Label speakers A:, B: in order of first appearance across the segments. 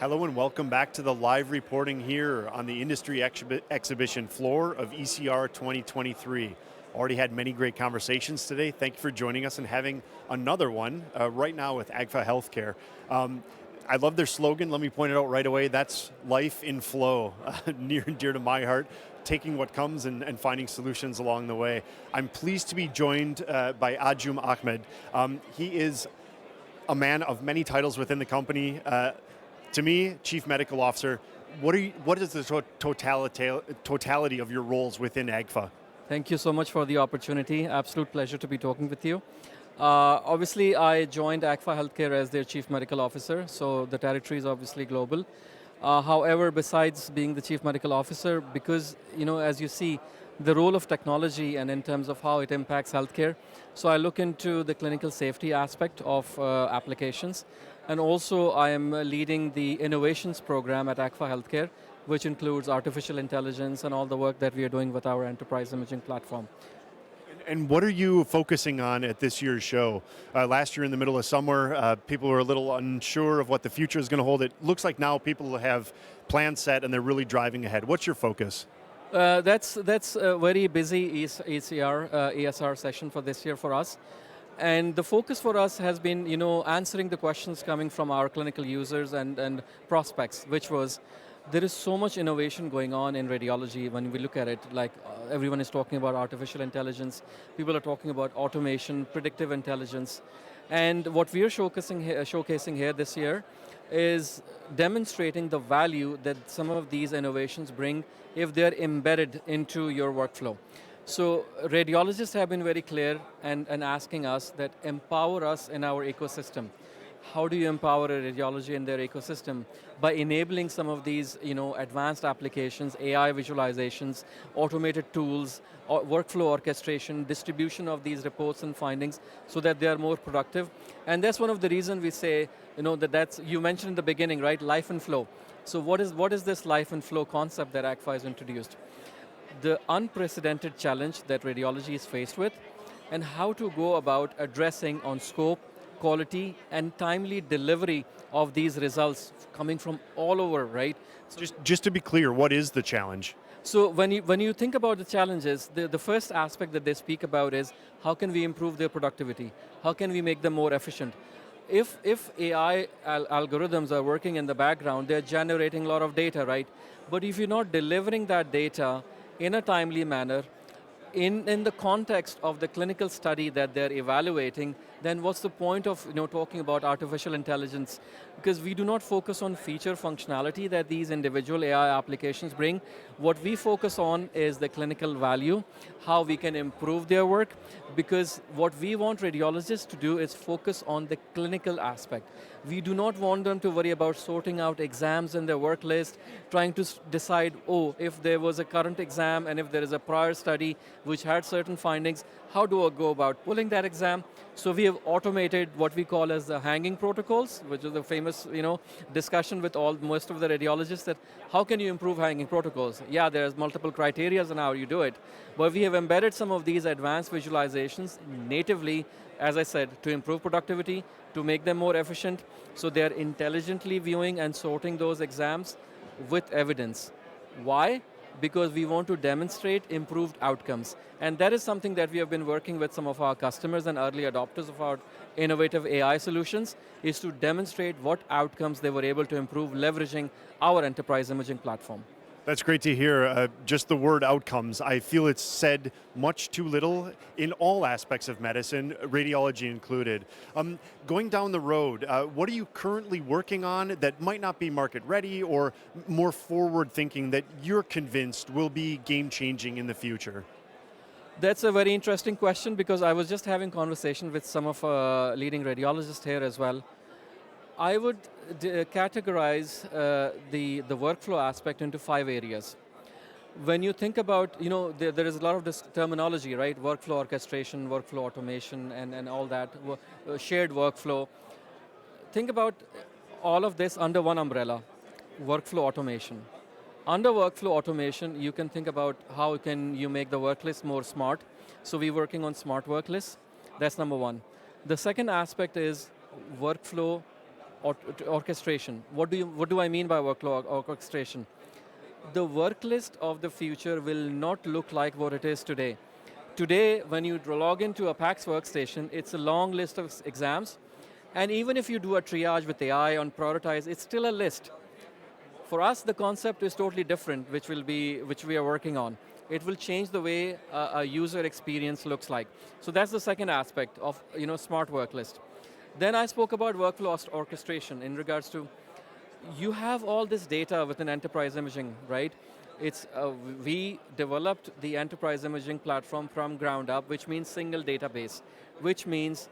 A: Hello and welcome back to the live reporting here on the industry exhibition floor of ECR 2023. Already had many great conversations today. Thank you for joining us and having another one right now with Agfa HealthCare. I love their slogan, let me point it out right away, that's life in flow, near and dear to my heart, taking what comes and finding solutions along the way. I'm pleased to be joined by Anjum Ahmed. He is a man of many titles within the company. To me, Chief Medical Officer, what is the totality of your roles within Agfa?
B: Thank you so much for the opportunity. Absolute pleasure to be talking with you. Obviously, I joined Agfa HealthCare as their Chief Medical Officer, so the territory is obviously global. However, besides being the Chief Medical Officer, because, as you see, the role of technology and in terms of how it impacts healthcare, so I look into the clinical safety aspect of applications, and also I am leading the innovations program at Agfa HealthCare, which includes artificial intelligence and all the work that we are doing with our enterprise imaging platform.
A: And what are you focusing on at this year's show? Last year in the middle of summer, people were a little unsure of what the future is going to hold. It looks like now people have plans set and they're really driving ahead. What's your focus?
B: That's a very busy ESR session for this year for us. And the focus for us has been, answering the questions coming from our clinical users and prospects, which was, there is so much innovation going on in radiology when we look at it, like everyone is talking about artificial intelligence, people are talking about automation, predictive intelligence. And what we are showcasing here this year is demonstrating the value that some of these innovations bring if they're embedded into your workflow. So radiologists have been very clear and asking us that empower us in our ecosystem. How do you empower a radiology in their ecosystem? By enabling some of these advanced applications, AI visualizations, automated tools, workflow orchestration, distribution of these reports and findings so that they are more productive. And that's one of the reasons we say, you mentioned in the beginning, right, life and flow. So what is this life and flow concept that Agfa has introduced? The unprecedented challenge that radiology is faced with and how to go about addressing on scope, quality, and timely delivery of these results coming from all over, right?
A: Just to be clear, what is the challenge?
B: So when you think about the challenges, the first aspect that they speak about is how can we improve their productivity? How can we make them more efficient? If AI algorithms are working in the background, they're generating a lot of data, right? But if you're not delivering that data in a timely manner, in the context of the clinical study that they're evaluating, then what's the point of talking about artificial intelligence? Because we do not focus on feature functionality that these individual AI applications bring. What we focus on is the clinical value, how we can improve their work, because what we want radiologists to do is focus on the clinical aspect. We do not want them to worry about sorting out exams in their work list, trying to decide, if there was a current exam and if there is a prior study which had certain findings, how do I go about pulling that exam? So we have automated what we call as the hanging protocols, which is a famous discussion with most of the radiologists that how can you improve hanging protocols? Yeah, there's multiple criteria and how you do it. But we have embedded some of these advanced visualizations natively, as I said, to improve productivity, to make them more efficient, so they're intelligently viewing and sorting those exams with evidence. Why? Because we want to demonstrate improved outcomes. And that is something that we have been working with some of our customers and early adopters of our innovative AI solutions, is to demonstrate what outcomes they were able to improve leveraging our enterprise imaging platform.
A: That's great to hear. Just the word outcomes, I feel it's said much too little in all aspects of medicine, radiology included. Going down the road, what are you currently working on that might not be market ready or more forward thinking that you're convinced will be game changing in the future?
B: That's a very interesting question because I was just having conversation with some of leading radiologists here as well. I would categorize the workflow aspect into 5 areas. When you think about, there is a lot of this terminology, right? Workflow orchestration, workflow automation, and all that, shared workflow. Think about all of this under one umbrella, workflow automation. Under workflow automation, you can think about how can you make the work list more smart. So we're working on smart work lists. That's number one. The second aspect is workflow orchestration. What do I mean by workflow orchestration? The work list of the future will not look like what it is today. Today, when you log into a PAX workstation, it's a long list of exams, and even if you do a triage with AI on prioritize, it's still a list. For us, the concept is totally different, which we are working on. It will change the way a user experience looks like. So that's the second aspect of smart work list. Then I spoke about workflow orchestration in regards to you have all this data within enterprise imaging, right? We developed the enterprise imaging platform from ground up, which means single database, which means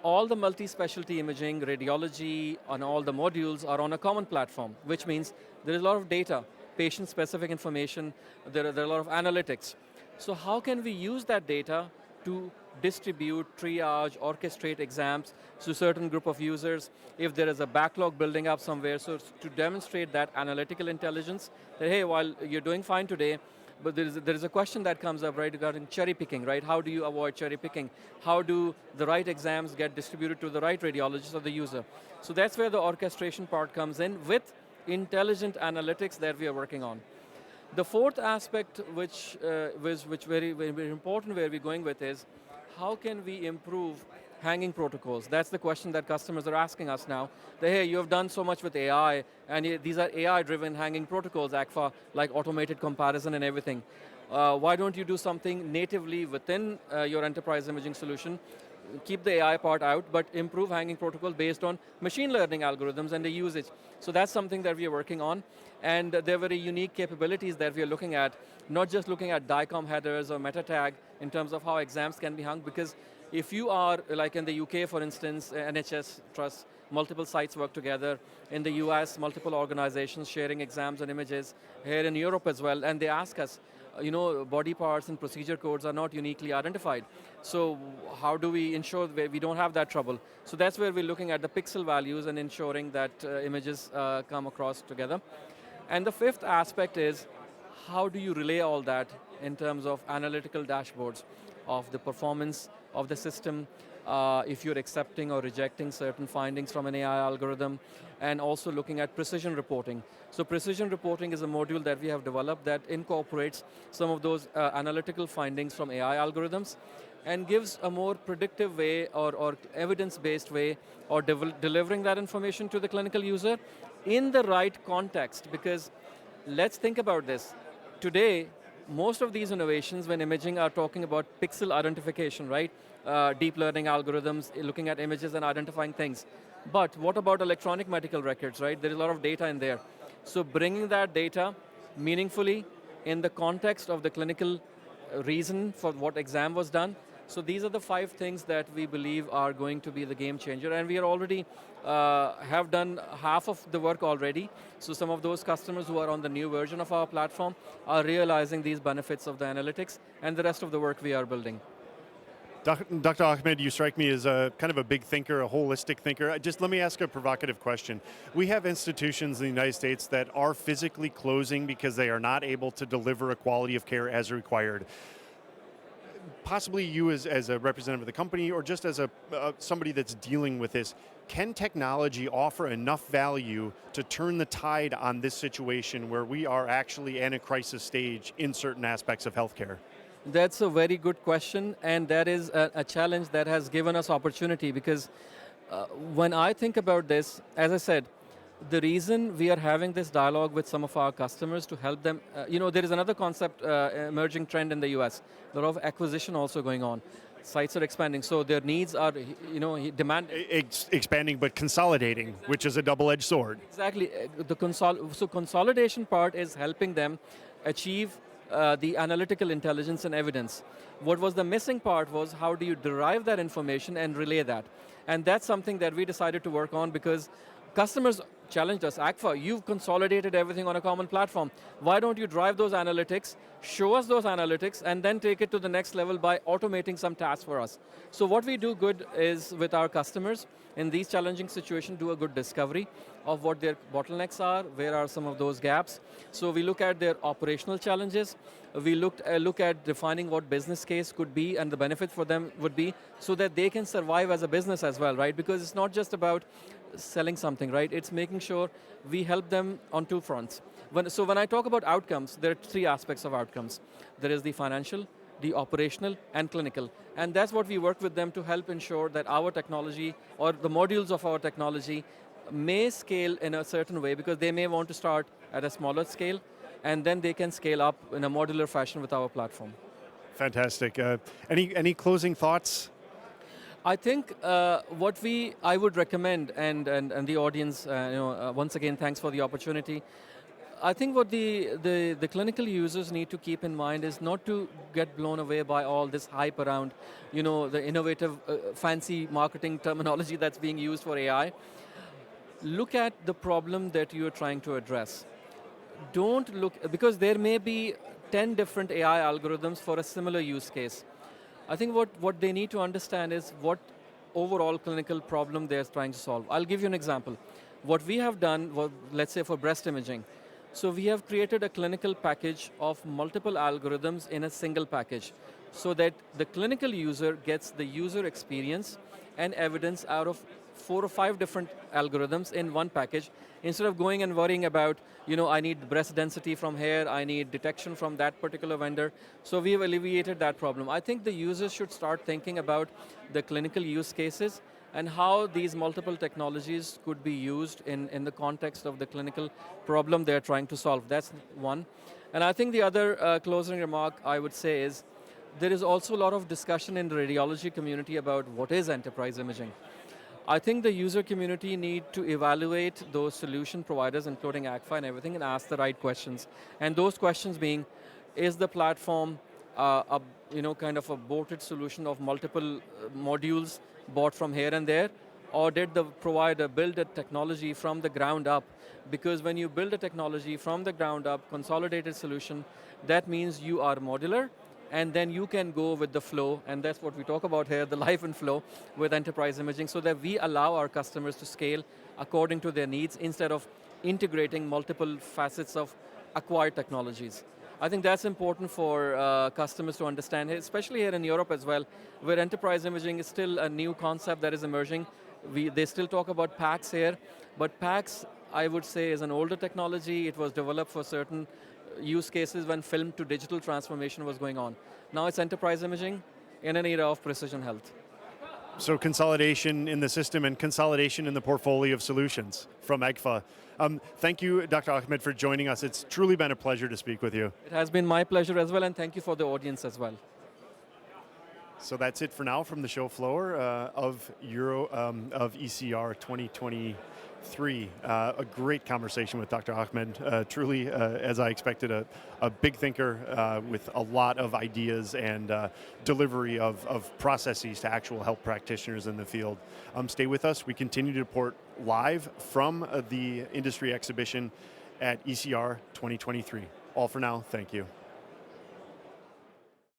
B: all the multi-specialty imaging, radiology, and all the modules are on a common platform, which means there is a lot of data, patient-specific information, there are a lot of analytics. So how can we use that data to distribute, triage, orchestrate exams to a certain group of users, if there is a backlog building up somewhere, so to demonstrate that analytical intelligence, that hey, while you're doing fine today, but there is a question that comes up, right, regarding cherry picking, right? How do you avoid cherry picking? How do the right exams get distributed to the right radiologist or the user? So that's where the orchestration part comes in with intelligent analytics that we are working on. The fourth aspect, which very, very, very important where we're going with is, how can we improve hanging protocols? That's the question that customers are asking us now. Hey, you have done so much with AI, and these are AI-driven hanging protocols, Agfa, like automated comparison and everything. Why don't you do something natively within your enterprise imaging solution? Keep the AI part out, but improve hanging protocol based on machine learning algorithms and the usage. So that's something that we are working on, and there are very unique capabilities that we are looking at, not just looking at DICOM headers or meta tag in terms of how exams can be hung, because if you are, like in the UK for instance, NHS trusts, multiple sites work together. In the US, multiple organizations sharing exams and images. Here in Europe as well, and they ask us, body parts and procedure codes are not uniquely identified. So how do we ensure that we don't have that trouble? So that's where we're looking at the pixel values and ensuring that images come across together. And the fifth aspect is, how do you relay all that in terms of analytical dashboards of the performance of the system, if you're accepting or rejecting certain findings from an AI algorithm, and also looking at precision reporting. So precision reporting is a module that we have developed that incorporates some of those analytical findings from AI algorithms and gives a more predictive way or evidence-based way or delivering that information to the clinical user in the right context. Because let's think about this. Today, most of these innovations when imaging are talking about pixel identification, right? Deep learning algorithms, looking at images and identifying things. But what about electronic medical records, right? There is a lot of data in there. So bringing that data meaningfully in the context of the clinical reason for what exam was done. So these are the 5 things that we believe are going to be the game changer, and we are already have done half of the work already. So some of those customers who are on the new version of our platform are realizing these benefits of the analytics and the rest of the work we are building.
A: Dr. Ahmed, you strike me as a kind of a big thinker, a holistic thinker. Just let me ask a provocative question. We have institutions in the United States that are physically closing because they are not able to deliver a quality of care as required. Possibly you as a representative of the company or just as somebody that's dealing with this, can technology offer enough value to turn the tide on this situation where we are actually in a crisis stage in certain aspects of healthcare?
B: That's a very good question, and that is a challenge that has given us opportunity, because when I think about this, as I said, the reason we are having this dialogue with some of our customers to help them, there is another concept, emerging trend in the US, a lot of acquisition also going on. Sites are expanding, so their needs are, demand.
A: Expanding but consolidating, which is a double-edged sword.
B: Exactly, so consolidation part is helping them achieve the analytical intelligence and evidence. What was the missing part was, how do you derive that information and relay that? And that's something that we decided to work on, because customers challenged us, Agfa, you've consolidated everything on a common platform. Why don't you drive those analytics, show us those analytics, and then take it to the next level by automating some tasks for us? So what we do good is, with our customers, in these challenging situations, do a good discovery of what their bottlenecks are, where are some of those gaps. So we look at their operational challenges, we look at defining what business case could be and the benefit for them would be, so that they can survive as a business as well, right? Because it's not just about selling something, right? It's making sure we help them on two fronts. So when I talk about outcomes, there are three aspects of outcomes. There is the financial, the operational, and clinical. And that's what we work with them to help ensure that our technology or the modules of our technology may scale in a certain way because they may want to start at a smaller scale and then they can scale up in a modular fashion with our platform.
A: Fantastic. Any closing thoughts?
B: I think I would recommend, and the audience, once again, thanks for the opportunity. I think what the clinical users need to keep in mind is not to get blown away by all this hype around, the innovative, fancy marketing terminology that's being used for AI. Look at the problem that you're trying to address. Don't look, because there may be 10 different AI algorithms for a similar use case. I think what they need to understand is what overall clinical problem they're trying to solve. I'll give you an example. What we have done, let's say for breast imaging, so we have created a clinical package of multiple algorithms in a single package so that the clinical user gets the user experience and evidence out of 4 or 5 different algorithms in one package instead of going and worrying about, I need breast density from here, I need detection from that particular vendor. So we have alleviated that problem. I think the users should start thinking about the clinical use cases and how these multiple technologies could be used in the context of the clinical problem they're trying to solve. That's one. And I think the other closing remark I would say is, there is also a lot of discussion in the radiology community about what is enterprise imaging. I think the user community need to evaluate those solution providers, including Agfa and everything, and ask the right questions. And those questions being, is the platform kind of a bolted solution of multiple modules bought from here and there, or did the provider build a technology from the ground up? Because when you build a technology from the ground up, consolidated solution, that means you are modular, and then you can go with the flow, and that's what we talk about here, the life and flow with enterprise imaging, so that we allow our customers to scale according to their needs instead of integrating multiple facets of acquired technologies. I think that's important for customers to understand, especially here in Europe as well, where enterprise imaging is still a new concept that is emerging. They still talk about PACS here, but PACS, I would say, is an older technology. It was developed for certain use cases when film to digital transformation was going on. Now it's enterprise imaging in an era of precision health.
A: So consolidation in the system and consolidation in the portfolio of solutions from Agfa. Thank you, Dr. Ahmed, for joining us. It's truly been a pleasure to speak with you.
B: It has been my pleasure as well, and thank you for the audience as well.
A: So that's it for now from the show floor of ECR 2023. A great conversation with Dr. Ahmed. Truly, as I expected, a big thinker with a lot of ideas and delivery of processes to actual health practitioners in the field. Stay with us. We continue to report live from the industry exhibition at ECR 2023. All for now. Thank you.